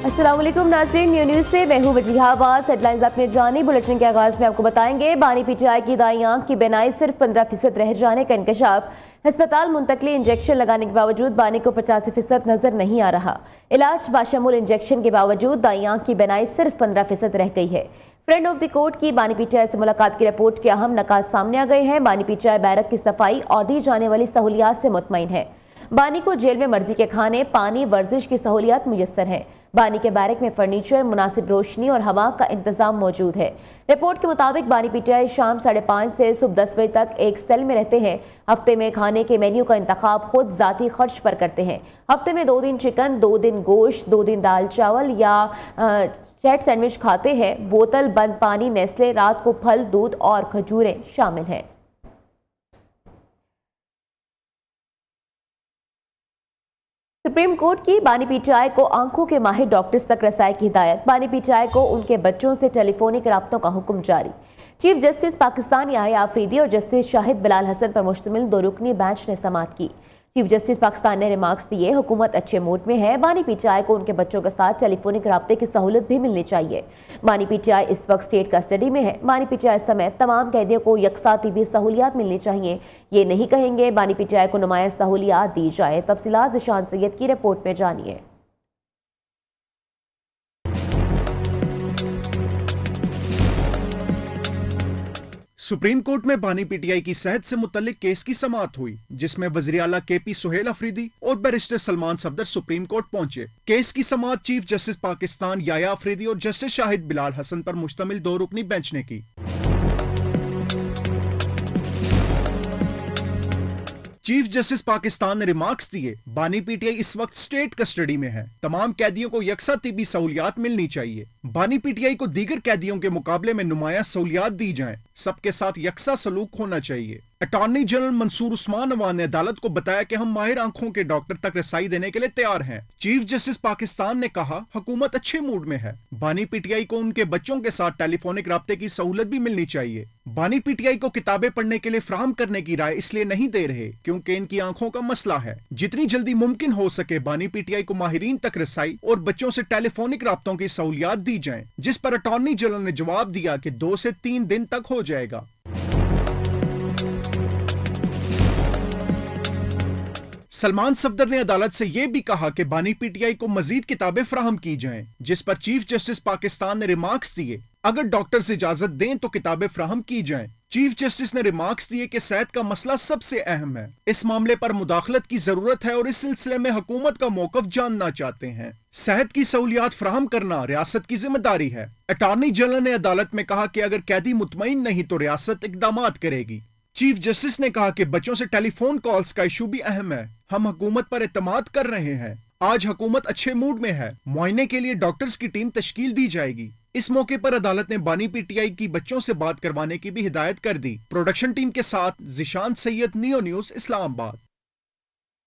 अस्सलाम वालेकुम नाज़रीन, न्यूज़ से मैं हूँ वजीहा अब्बास। हेडलाइंस अपने जानी बुलेटिन के आगाज़ में आपको बताएंगे। बानी पीटीआई की दाईं आंख की बीनाई सिर्फ 15% रह जाने का इंकशाफ। अस्पताल मुंतकली इंजेक्शन लगाने के बावजूद बानी को 85% नजर नहीं आ रहा। इलाज बाशमूल इंजेक्शन के बावजूद दाईं आंख की बीनाई सिर्फ 15% रह गई है। फ्रेंड ऑफ द कोर्ट की बानी पीटीआई से मुलाकात की रिपोर्ट के अहम नकात सामने आ गए हैं। बानी पीटीआई बैरक की सफाई और दी जाने वाली सहूलियात से मुतमईन है। बानी को जेल में मर्जी के खाने, पानी, वर्जिश की सहूलियात मुयस्सर है। बानी के बैरक में फर्नीचर, मुनासिब रोशनी और हवा का इंतजाम मौजूद है। रिपोर्ट के मुताबिक बानी पीटीआई शाम 5:30 से सुबह 10 बजे तक एक सेल में रहते हैं। हफ्ते में खाने के मेन्यू का इंतखाब खुद जाती खर्च पर करते हैं। हफ्ते में 2 दिन चिकन, 2 दिन गोश्त, 2 दिन दाल चावल या चैट सैंडविच खाते हैं। बोतल बंद पानी, नेस्ले, रात को फल, दूध और खजूरें शामिल हैं। सुप्रीम कोर्ट की बानी पीटीआई को आंखों के माहिर डॉक्टर्स तक रसाई की हिदायत। बानी पीटीआई को उनके बच्चों से टेलीफोनिक राब्तों का हुक्म जारी। चीफ जस्टिस पाकिस्तान याहिया आफरीदी और जस्टिस शाहिद बिलाल हसन पर मुश्तमिल 2 रुकनी बेंच ने समाअत की। चीफ जस्टिस पाकिस्तान ने रिमार्क्स दिए, हुकूमत अच्छे मूड में है। बानी पीटीआई को उनके बच्चों के साथ टेलीफोनिक राब्ते की सहूलत भी मिलनी चाहिए। बानी पीटीआई इस वक्त स्टेट कस्टडी में है। बानी पीटीआई समेत तमाम कैदियों को यकसा तिबी सहूलियात मिलनी चाहिए। ये नहीं कहेंगे बानी पीटीआई को नुमाया सहूलियात दी जाए। तफसीलात ज़िशान सैयद की रिपोर्ट में जानिए। सुप्रीम कोर्ट में बानी पीटीआई की सेहत से मुतल्लिक केस की समाअत हुई, जिसमें वज़ीर आला केपी सुहेल अफरीदी और barrister Salman Safdar supreme court पहुंचे। केस की समाअत चीफ जस्टिस पाकिस्तान याहिया आफरीदी और जस्टिस शाहिद बिलाल हसन पर मुश्तमिल 2 रुकनी बेंच ने की। चीफ जस्टिस पाकिस्तान ने रिमार्क्स दिए, बानी पीटीआई इस वक्त स्टेट कस्टडी में है। तमाम कैदियों को यकसा तिबी सहूलियात मिलनी चाहिए। बानी पीटीआई को दीगर कैदियों के मुकाबले में नुमाया सहूलियात दी जाएं। सबके साथ यकसा सलूक होना चाहिए। अटॉर्नी जनरल मंसूर उस्मान अवान ने अदालत को बताया कि हम माहिर आंखों के डॉक्टर तक रसाई देने के लिए तैयार हैं। चीफ जस्टिस पाकिस्तान ने कहा, हुकूमत अच्छे मूड में है। बानी पीटीआई को उनके बच्चों के साथ टेलीफोनिक राब्ते की सहूलत भी मिलनी चाहिए। बानी पीटीआई को किताबें पढ़ने के लिए फ्राहम करने की राय इसलिए नहीं दे रहे क्योंकि इनकी आंखों का मसला है। जितनी जल्दी मुमकिन हो सके बानी पीटीआई को माहिरीन तक रसाई और बच्चों से टेलीफोनिक राब्तों की सहूलियात दी जाएं, जिस पर अटॉर्नी जनरल ने जवाब दिया कि 2 से 3 दिन तक हो जाएगा। सलमान सफदर ने अदालत से यह भी कहा कि बानी पीटीआई को मजीद किताबें फ्राहम की जाएं, जिस पर चीफ जस्टिस पाकिस्तान ने रिमार्क्स दिए, अगर डॉक्टर से इजाजत दें तो किताबें फ्राहम की जाएं। चीफ जस्टिस ने रिमार्क्स दिए कि सेहत का मसला सबसे अहम है। इस मामले पर मुदाखलत की जरूरत है और इस सिलसिले में हुकूमत का मौकफ जानना चाहते हैं। सेहत की सहूलियात फ्राहम करना रियासत की जिम्मेदारी है। अटॉर्नी जनरल ने अदालत में कहा कि अगर कैदी मुतमईन नहीं तो रियासत इकदामात करेगी। चीफ जस्टिस ने कहा कि बच्चों से टेलीफोन कॉल्स का इशू भी अहम है। हम हुकूमत पर एतमाद कर रहे हैं। आज हुकूमत अच्छे मूड में है। मुआयने के लिए डॉक्टर्स की टीम तश्कील दी जाएगी। इस मौके पर अदालत ने बानी पीटीआई की बच्चों से बात करवाने की भी हिदायत कर दी। प्रोडक्शन टीम के साथ ज़िशान सैयद, नियो न्यूज़, इस्लामाबाद।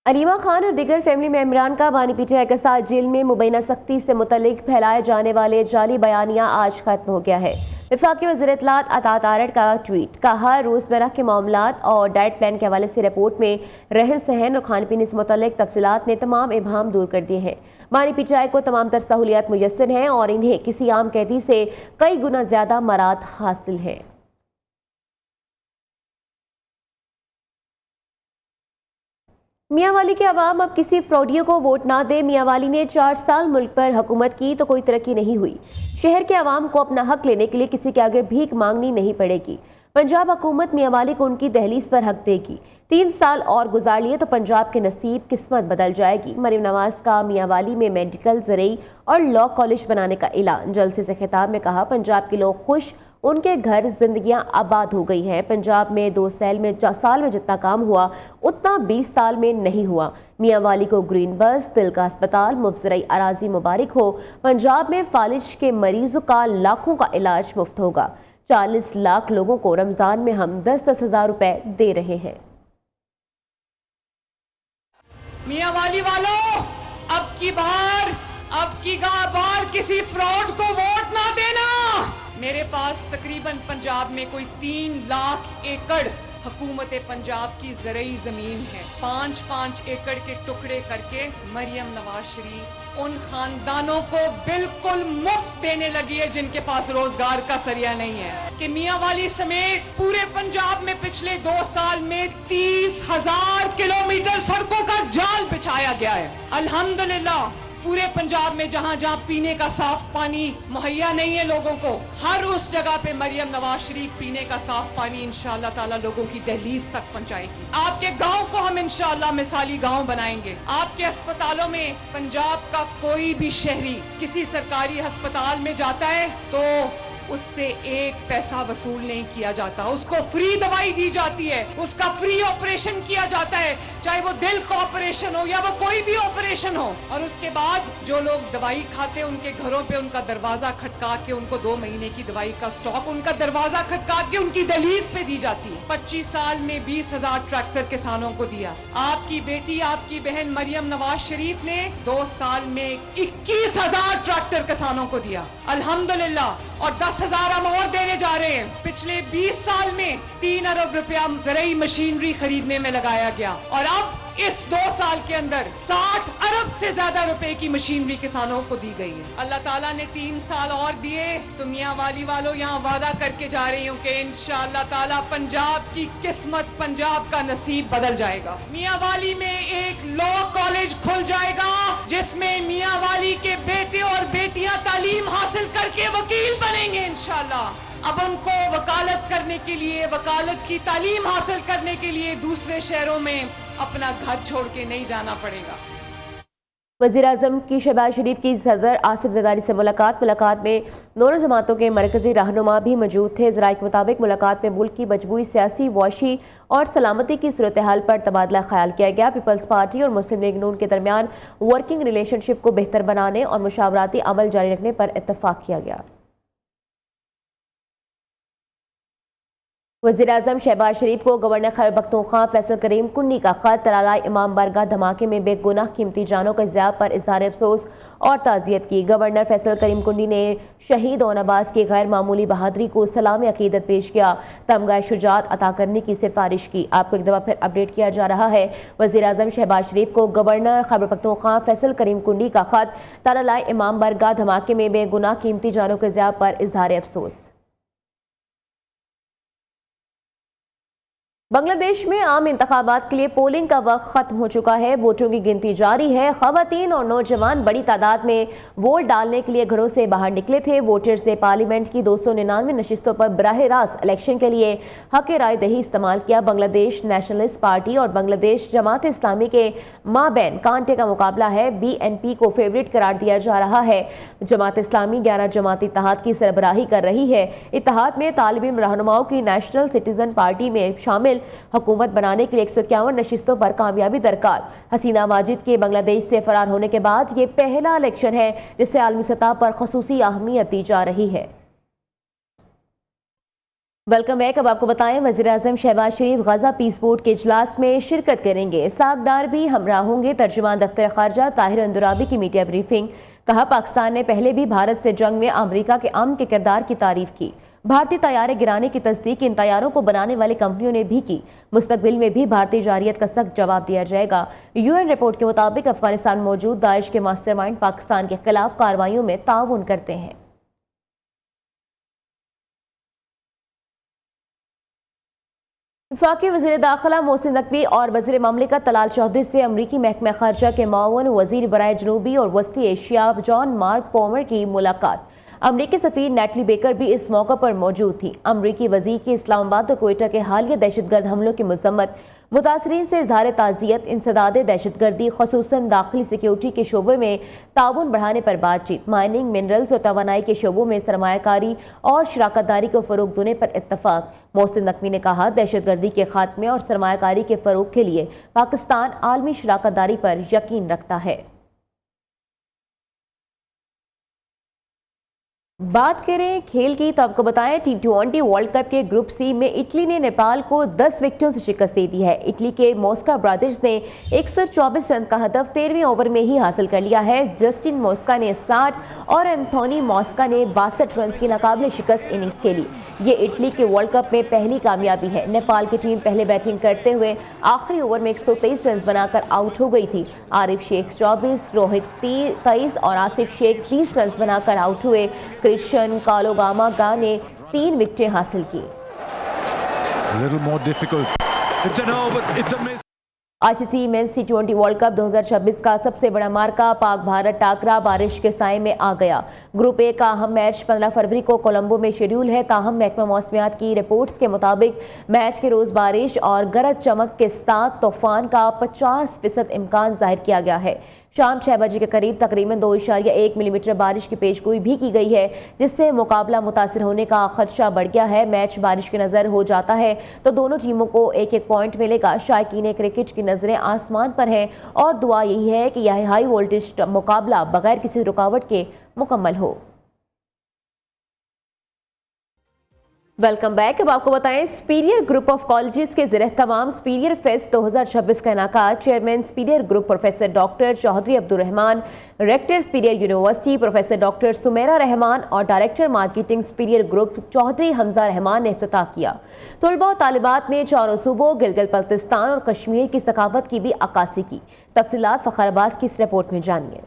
अलीमा खान और दीगर फैमिली मेंबरान का बानी पीटीआई के साथ जेल में मुबैना सख्ती से मुतल्लिक फैलाए जाने वाले जाली बयानिया आज खत्म हो गया है। वफाकी वज़ीर इत्तलात अतात आरड़ का ट्वीट, कहा रोज़मर्रा के मामलात और डाइट प्लान के हवाले से रिपोर्ट में रहन सहन और खाने पीने से मुतल्लिक तफसीलात ने तमाम इबहाम दूर कर दिए हैं। बानी पीटीआई को तमाम तर सहूलियात मुयस्सर हैं और इन्हें किसी आम कैदी से कई गुना ज्यादा मराद हासिल हैं। मियांवाली के अवाम अब किसी फ्रॉडियो को वोट ना दे। मियांवाली ने 4 साल मुल्क पर हुकूमत की तो कोई तरक्की नहीं हुई। शहर के अवाम को अपना हक लेने के लिए किसी के आगे भीख मांगनी नहीं पड़ेगी। पंजाब हुकूमत मियांवाली को उनकी दहलीज पर हक देगी। 3 साल और गुजार लिए तो पंजाब के नसीब किस्मत बदल जाएगी। मरीम नवाज का मियांवाली में मेडिकल, ज़रई और लॉ कॉलेज बनाने का ऐलान। जलसे से खिताब में कहा, पंजाब के लोग खुश, उनके घर जिंदगियां आबाद हो गई हैं। पंजाब में 2 साल में जितना काम हुआ उतना 20 साल में नहीं हुआ। मियांवाली को ग्रीन बस, दिल का अस्पताल, मुफ्त अराजी मुबारक हो। पंजाब में फालिज के मरीजों का लाखों का इलाज मुफ्त होगा। 40 लाख लोगों को रमजान में हम 10-10 हज़ार रुपए दे रहे हैं। मियांवाली वालों, अब की बार किसी फ्रॉड को वोट ना देना। मेरे पास तकरीबन पंजाब में कोई 3 लाख एकड़ हुकूमत पंजाब की ज़रूरी ज़मीन है। 5-5 एकड़ के टुकड़े करके मरियम नवाज शरीफ उन खानदानों को बिल्कुल मुफ्त देने लगी है जिनके पास रोजगार का सरिया नहीं है। कि मियांवाली समेत पूरे पंजाब में पिछले 2 साल में 30,000 किलोमीटर सड़कों का जाल बिछाया गया है। अल्हम्दुलिल्लाह पूरे पंजाब में जहां जहां पीने का साफ पानी मुहैया नहीं है लोगों को, हर उस जगह पे मरियम नवाज शरीफ पीने का साफ पानी इंशाअल्लाह ताला लोगों की दहलीज तक पहुंचाएगी। आपके गांव को हम इंशाअल्लाह मिसाली गांव बनाएंगे। आपके अस्पतालों में पंजाब का कोई भी शहरी किसी सरकारी अस्पताल में जाता है तो उससे 1 पैसा वसूल नहीं किया जाता, उसको फ्री दवाई दी जाती है, उसका फ्री ऑपरेशन किया जाता है, चाहे वो दिल का ऑपरेशन हो या वो कोई भी ऑपरेशन हो। और उसके बाद जो लोग दवाई खाते हैं उनके घरों पे उनका दरवाजा खटका के उनको 2 महीने की दवाई का स्टॉक उनका दरवाजा खटका के उनकी दहलीज पे दी जाती है। 25 साल में 20,000 ट्रैक्टर किसानों को दिया। आपकी बेटी आपकी बहन मरियम नवाज शरीफ ने 2 साल में 21,000 ट्रैक्टर किसानों को दिया अल्हम्दुलिल्लाह, और 10,000 हम और देने जा रहे हैं। पिछले 20 साल में 3 अरब रुपया ज़रूरी मशीनरी खरीदने में लगाया गया और अब इस 2 साल के अंदर 60 अरब से ज्यादा रुपए की मशीनरी किसानों को दी गई है। अल्लाह ताला ने 3 साल और दिए तो मियांवाली वालों यहाँ वादा करके जा रही हूँ कि इंशाअल्लाह ताला पंजाब की किस्मत, पंजाब का नसीब बदल जाएगा। मियांवाली में एक लॉ कॉलेज खुल जाएगा जिसमें मियांवाली के बेटे और बेटियां तालीम हासिल करके वकील बनेंगे इंशाअल्लाह। अब उनको वकालत करने के लिए, वकालत की तालीम हासिल करने के लिए दूसरे शहरों में अपना घर छोड़ के नहीं जाना पड़ेगा। वज़ीर-ए-आज़म की शहबाज शरीफ की सदर आसिफ ज़रदारी से मुलाकात में दोनों जमातों के मरकजी रहनुमा भी मौजूद थे। ज़राए के मुताबिक मुलाकात में मुल्क की मजबूई सियासी, वॉशी और सलामती की सूरत हाल पर तबादला ख्याल किया गया। पीपल्स पार्टी और मुस्लिम लीग नून के दरमियान वर्किंग रिलेशनशिप को बेहतर बनाने और मुशावराती अमल जारी रखने पर इत्तफाक किया गया। वज़ीर-ए-आज़म शहबाज शरीफ को गवर्नर खैबर पख्तूनख्वा फैसल करीम कुन्नी का खत तलाला इमाम बारगाह धमाके में बेगुनाह कीमती जानों के ज़िया पर इज़हार अफसोस और ताज़ियत की। गवर्नर फैसल करीम कुन्नी ने शहीद ओन अब्बास की गैर मामूली बहादुरी को सलाम अकीदत पेश किया, तमगा शुजात अता करने की सिफारिश की। आपको एक दफ़ा फिर अपडेट किया जा रहा है। वज़ीर-ए-आज़म शहबाज शरीफ को गवर्नर खैबर पख्तूनख्वा फैसल करीम कुन्नी का खत तलाला इमाम बारगाह धमाके में बेगुनाह कीमती जानों के ज़िया पर इज़हार अफसोस। बांग्लादेश में आम इंतखाबात के लिए पोलिंग का वक्त खत्म हो चुका है। वोटों की गिनती जारी है। खवातीन और नौजवान बड़ी तादाद में वोट डालने के लिए घरों से बाहर निकले थे। वोटर्स ने पार्लियामेंट की 299 नशिस्तों पर बराह रास्त इलेक्शन के लिए हक राय दही इस्तेमाल किया। बांग्लादेश नेशनलिस्ट पार्टी और बांग्लादेश जमात इस्लामी के माबैन कांटे का मुकाबला है। BNP को फेवरेट करार दिया जा रहा है। जमात इस्लामी 11 जमाती इत्तेहाद की सरबराही कर रही है। इत्तेहाद में तालिब इल्म रहनुमाओं की नेशनल सिटीजन पार्टी में शामिल हुकूमत बनाने के लिए 151 नशिस्तों पर कामयाबी दरकार। हसीना माजिद के बांग्लादेश से फरार होने के बाद ये पहला इलेक्शन है जिसे आलमी सतह पर खसूसी अहमियत दी जा रही है। Welcome back. अब आपको बताएं, वज़ीर-ए-आज़म शहबाज शरीफ गजा पीस बोर्ड के इजलास में शिरकत करेंगे। सागदार भी हमरा होंगे। तर्जुमान दफ्तर खारजा ताहिर अंदुराबी की मीडिया ब्रीफिंग। कहा, पाकिस्तान ने पहले भी भारत से जंग में अमरीका के अमन के किरदार की तारीफ की। भारतीय तैयारे गिराने की तस्दीक इन तैयारों को बनाने वाली कंपनियों ने भी की। मुस्तकबिल में भी भारतीय जारियत का सख्त जवाब दिया जाएगा। UN रिपोर्ट के मुताबिक अफगानिस्तान मौजूद दाइश के मास्टरमाइंड पाकिस्तान के खिलाफ कार्रवाइयों में ताउन करते हैं। वफाकी वज़ीर दाखिला मोहसिन नकवी और वज़ीर ममलिकत तलाल चौधरी से अमरीकी महकमा खारजा के मावन वज़ीर बराए जनूबी और वस्ती एशिया जॉन मार्क पोमर की मुलाकात। अमरीकी सफ़ीर नेटली बेकर भी इस मौका पर मौजूद थी। अमरीकी वज़ीर की इस्लामाबाद और क्वेटा के हालिया दहशतगर्द हमलों की मजम्मत, मुतासरीन से इज़हार ताज़ियत, इंसदाद दहशतगर्दी ख़ुसूसन दाखिली सिक्योरिटी के शोबे में ताउन बढ़ाने पर बातचीत, माइनिंग, मिनरल्स और तवानाई के शोबों में सरमायाकारी और शराकतदारी को फ़रोग देने पर इत्तफाक। मोहसिन नकवी ने कहा, दहशतगर्दी के खात्मे और सरमायाकारी के फ़रोग के लिए पाकिस्तान आलमी शराकतदारी पर यकीन रखता है। बात करें खेल की तो आपको बताएं T20 वर्ल्ड कप के ग्रुप सी में इटली ने नेपाल को 10 विकेटों से शिकस्त दे दी है। इटली के मोस्का ब्रदर्स ने 124 रन का हदफ 13वें ओवर में ही हासिल कर लिया है। जस्टिन मोस्का ने 60 और एंथोनी मोस्का ने 62 रन की नाकाबिले शिकस्त इनिंग्स खेली। ये इटली के वर्ल्ड कप में पहली कामयाबी है। नेपाल की टीम पहले बैटिंग करते हुए आखिरी ओवर में 123 रन बनाकर आउट हो गई थी। आरिफ शेख 24, रोहित 23 और आसिफ शेख 30 रन बनाकर आउट हुए। क्रिश्चियन कालोगामागा ने 3 विकेटें हासिल की। ICC men's T20 world cup 2026 का सबसे बड़ा मार्का पाक भारत टाकरा बारिश के साए में आ गया। ग्रुप ए का अहम मैच 15 फरवरी को कोलंबो में शेड्यूल है। ताहम महकमा मौसमियात की रिपोर्ट्स के मुताबिक मैच के रोज बारिश और गरज चमक के साथ तूफान का 50% इम्कान जाहिर किया गया है। शाम 6 बजे के करीब तकरीबन 2.1 मिलीमीटर बारिश की पेशगोई भी की गई है, जिससे मुकाबला मुतासिर होने का खदशा बढ़ गया है। मैच बारिश की नज़र हो जाता है तो दोनों टीमों को एक एक पॉइंट मिलेगा। शायकीन क्रिकेट की नज़रें आसमान पर हैं और दुआ यही है कि यह हाई वोल्टेज मुकाबला बगैर किसी रुकावट के मुकम्मल हो। Welcome back. अब आपको बताएं सुपीरियर ग्रुप ऑफ कॉलेजेस के ज़रिए तमाम सुपीरियर फेस्ट 2026 का इनाकात chairman superior group professor doctor Chaudhry Abdul Rahman, rector superior university professor doctor Sumera Rahman और director marketing superior group Chaudhry Hamza Rahman ने इफ्तिताह किया। तलबा और तालिबात ने चारों सूबों गिलगित बल्तिस्तान और कश्मीर की सकाफत की भी अक्कासी की। तफसीलात फ़खर अब्बास की इस रिपोर्ट में जानिए।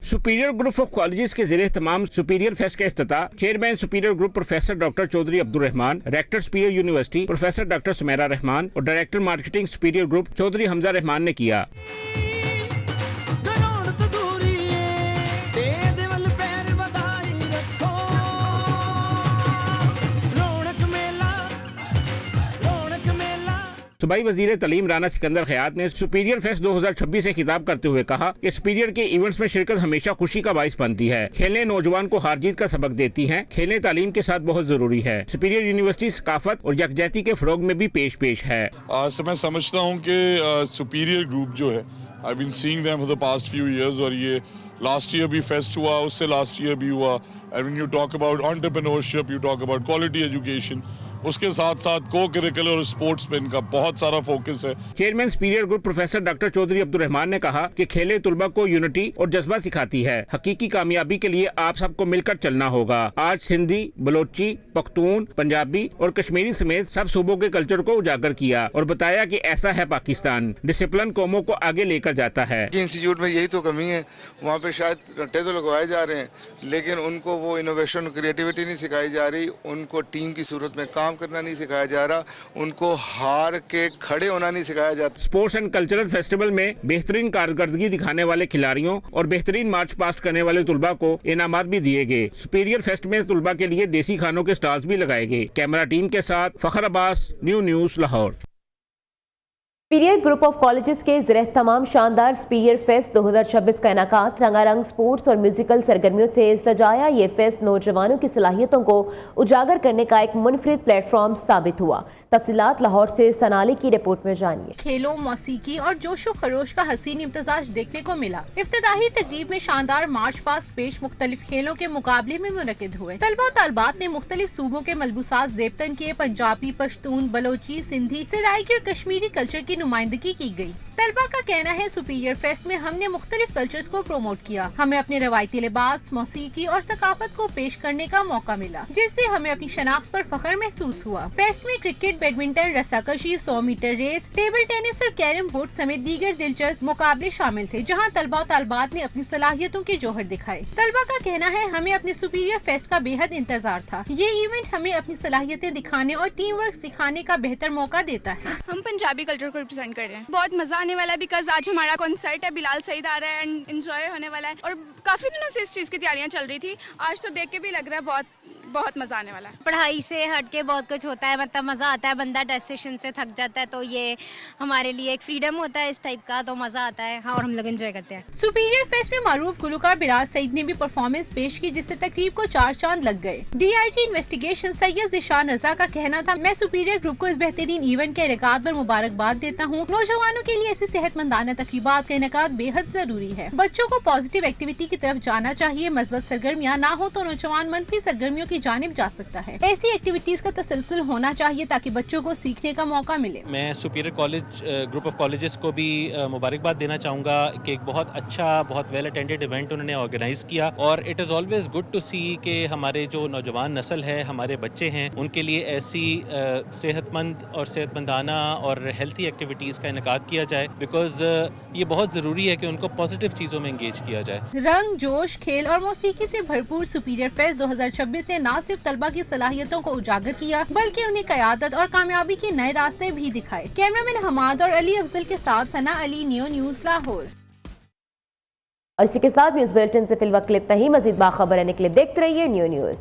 सुपीरियर ग्रुप ऑफ कॉलेजेस के ज़रिए तमाम सुपीरियर फेस्ट का इफ्तिताह chairman superior group professor doctor Chaudhry Abdul Rahman, rector superior university professor doctor Sumera Rahman और director marketing superior group Chaudhry Hamza Rahman ने किया। सूबाई वजीर तलीम राना सिकंदर खयात ने सुपीरियर फेस्ट 2026 से खिताब करते हुए कहा कि सुपीरियर के इवेंट्स में शिरकत हमेशा खुशी का बाइस बनती है। खेलें नौजवान को हार जीत का सबक देती हैं। खेलें तालीम के साथ बहुत जरूरी है। सुपीरियर यूनिवर्सिटी सकाफत और यकजहती के फरोग में भी पेश है। मैं समझता हूँ कि सुपीरियर ग्रुप जो है I been seeing them for the past few years और ये लास्ट ईयर भी फेस्ट हुआ, उससे लास्ट ईयर भी हुआ। And when you talk about entrepreneurship, you talk about quality education, उसके साथ साथ को करिकुलर और स्पोर्ट्स पे इनका बहुत सारा फोकस है। Chairman superior group professor doctor Chaudhry Abdul Rahman ने कहा कि खेलें तुलबा को यूनिटी और जज्बा सिखाती है। हकीकी कामयाबी के लिए आप सबको मिलकर चलना होगा। आज सिंधी, बलोची, पख्तून, पंजाबी और कश्मीरी समेत सब सूबों के कल्चर को उजागर किया और बताया कि ऐसा है पाकिस्तान, डिसिप्लिन कौमों को आगे लेकर जाता है। इंस्टीट्यूट में यही तो कमी है, वहाँ पे शायद रट्टे तो लगवाए जा रहे हैं लेकिन उनको वो इनोवेशन क्रिएटिविटी नहीं सिखाई जा रही, उनको टीम की सूरत में काम करना नहीं सिखाया जा रहा, उनको हार के खड़े होना नहीं सिखाया जाता। स्पोर्ट्स एंड कल्चरल फेस्टिवल में बेहतरीन कारकर्दगी दिखाने वाले खिलाड़ियों और बेहतरीन मार्च पास्ट करने वाले तुलबा को इनामात भी दिए गए। सुपीरियर फेस्ट में तुलबा के लिए देसी खानों के स्टॉल्स भी लगाए गए। कैमरा टीम के साथ Fakhar Abbas, new news Lahore. Superior group of colleges के ज़रिए तमाम शानदार सुपीरियर फेस्ट 2026 का इनाकात रंगारंग स्पोर्ट्स और म्यूजिकल सरगर्मियों से सजाया। ये फेस्ट नौजवानों की सलाहियतों को उजागर करने का एक मुनफरिद प्लेटफॉर्म साबित हुआ। तफसीलात लाहौर से सनाली की रिपोर्ट में जानिए। खेलों, मौसीकी और जोशो खरोश का हसीन इम्तजाज देखने को मिला। इफ्तिताही तकरीब में शानदार मार्च पास्ट पेश मुख्तलिफ खेलों के मुकाबले में मुनक़िद हुए। तलबा तालबात ने मुख्तलिफ सूबों के मलबूसात ज़ेबतन किए। पंजाबी, पश्तून, बलोची, सिंधी, सराइकी और कश्मीरी कल्चर की नुमाइंदगी की गई। तलबा का कहना है सुपीरियर फेस्ट में हमने मुख्तलिफ कल्चर्स को प्रमोट किया। हमें अपने रवायती लिबास, मौसीकी और सकाफत को पेश करने का मौका मिला, जिससे हमें अपनी शनाख्त पर फख्र महसूस हुआ। फेस्ट में क्रिकेट, बैडमिंटन, रस्साकशी, 100 मीटर रेस, टेबल टेनिस और कैरम बोर्ड समेत दीगर दिलचस्प मुकाबले शामिल थे, जहां तलबा और तालबात ने अपनी सलाहियतों के जौहर दिखाए। तलबा का कहना है हमें अपने सुपीरियर फेस्ट का बेहद इंतजार था। ये इवेंट हमें अपनी सलाहियतें दिखाने और टीम वर्क सिखाने का बेहतर मौका देता है। हम पंजाबी कल्चर को रिप्रेजेंट कर रहे हैं। बहुत मजा आने वाला है बिकॉज आज हमारा कॉन्सर्ट है, बिलाल सईद आ रहा है एंड एंजॉय होने वाला है और काफी दिनों से इस चीज की तैयारियां चल रही थी। आज तो देख के भी लग रहा है बहुत बहुत मजा आने वाला है। पढ़ाई से हटके बहुत कुछ होता है, मतलब मजा आता है, बंदा टेस्ट सेशन से थक जाता है तो ये हमारे लिए एक फ्रीडम होता है इस टाइप का, तो मजा आता है। हाँ, और हम लोग एंजॉय करते हैं। सुपीरियर फेस्ट में मारूफ गुलकार बिलाल सईद ने भी परफॉर्मेंस पेश की, जिससे तकरीब को 4 चांद लग गए। DIG इन्वेस्टिगेशन सैयद ज़िशान रजा का कहना था, मैं सुपीरियर ग्रुप को इस बेहतरीन इवेंट के इनेकाद पर मुबारकबाद देता हूँ। नौजवानों के लिए ऐसी सेहतमंदाना तकरीबात का इनेकाद बेहद जरूरी है। बच्चों को पॉजिटिव एक्टिविटी की तरफ जाना चाहिए। मस्बत सरगर्मियाँ ना हो तो नौजवान मनफी सरगर्मियों की जानिब जा सकता है। ऐसी एक्टिविटीज का तसलसल होना चाहिए ताकि बच्चों को सीखने का मौका मिले। मैं superior college group of colleges को भी मुबारकबाद देना चाहूँगा कि एक बहुत अच्छा, बहुत वेल अटेंडेड इवेंट उन्होंने ऑर्गेनाइज किया, और it is always good to see कि हमारे जो नौजवान नस्ल है, हमारे बच्चे हैं, उनके लिए ऐसी सेहतमंद और सेहतमंदाना और हेल्थी एक्टिविटीज़ का इनेकाद किया जाए, बिकॉज ये बहुत ज़रूरी है कि उनको पॉजिटिव चीज़ों में इंगेज किया जाए। रंग, जोश, खेल और मौसीकी से भरपूर सुपीरियर फेस्ट 2026 ने न सिर्फ तलबा की सलाहियतों को उजागर किया, बल्कि उन्हें क़यादत और कामयाबी के नए रास्ते भी दिखाए। कैमरामैन हमाद और अली अफजल के साथ सना अली, नियो न्यूज़ लाहौर। और इसी के साथ न्यूज़ बुलेटिन से फिलहाल इतना ही। मज़ीद बाखबर रहने के लिए देखते रहिए नियो न्यूज़।